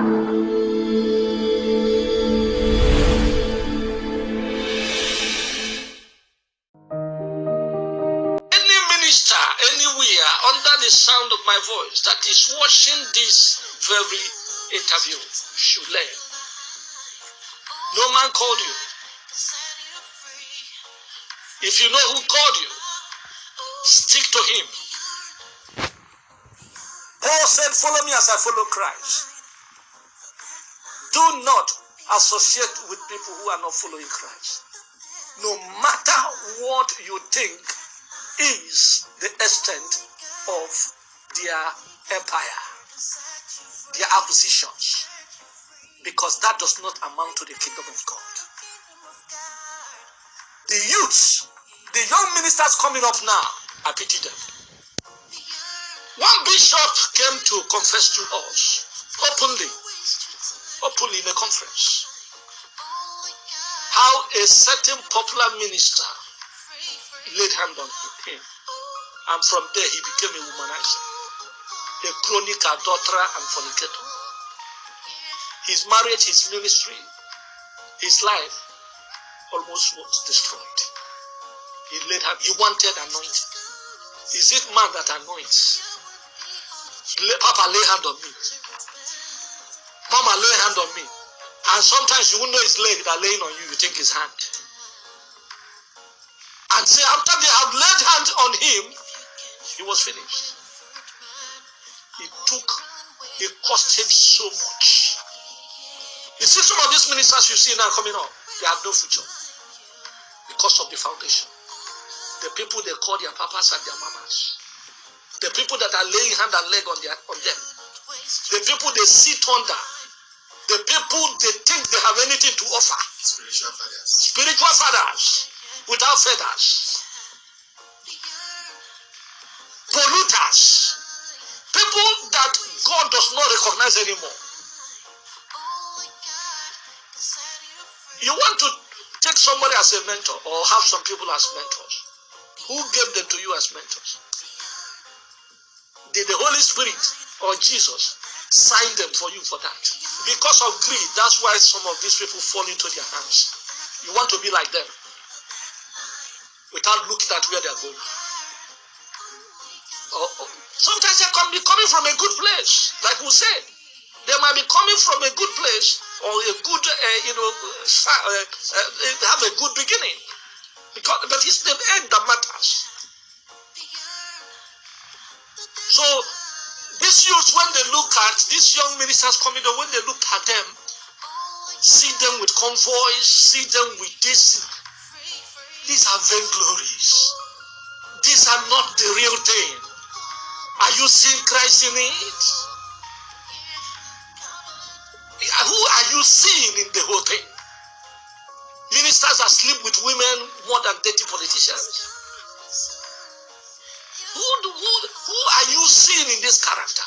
Any minister anywhere under the sound of my voice that is watching this very interview should learn. No man called you. If you know who called you, stick to him. Paul said, follow me as I follow Christ. Do not associate with people who are not following Christ. No matter what you think is the extent of their empire, their acquisitions, because that does not amount to the kingdom of God. The youths, the young ministers coming up now, I pity them. One bishop came to confess to us openly in a conference, how a certain popular minister laid hand on him, and from there he became a womanizer, a chronic adulterer and fornicator. His marriage, his ministry, his life almost was destroyed. He laid hand. He wanted anointing. Is it man that anoints? Papa lay hand on me. Mama lay hand on me. And sometimes you won't know his leg that laying on you, you think his hand. And say after they have laid hands on him, he was finished. It cost him so much. You see some of these ministers you see now coming up, they have no future because of the foundation. The people they call their papas and their mamas. The people that are laying hand and leg on them. The people they sit under. The people they think they have anything to offer. Spiritual fathers without feathers. Polluters. People that God does not recognize anymore. You want to take somebody as a mentor or have some people as mentors. Who gave them to you as mentors? Did the Holy Spirit or Jesus sign them for you for that? Because of greed, that's why some of these people fall into their hands. You want to be like them without looking at where they're going. Sometimes they can be coming from a good place, like we said. They might be coming from a good place or a good, have a good beginning. But it's the end that matters. So these youths, when they look at these young ministers coming on, when they look at them, see them with convoys, see them with this. These are vainglories. These are not the real thing. Are you seeing Christ in it? Who are you seeing in the whole thing? Ministers that sleep with women more than 30 politicians. Who are you seeing in this character?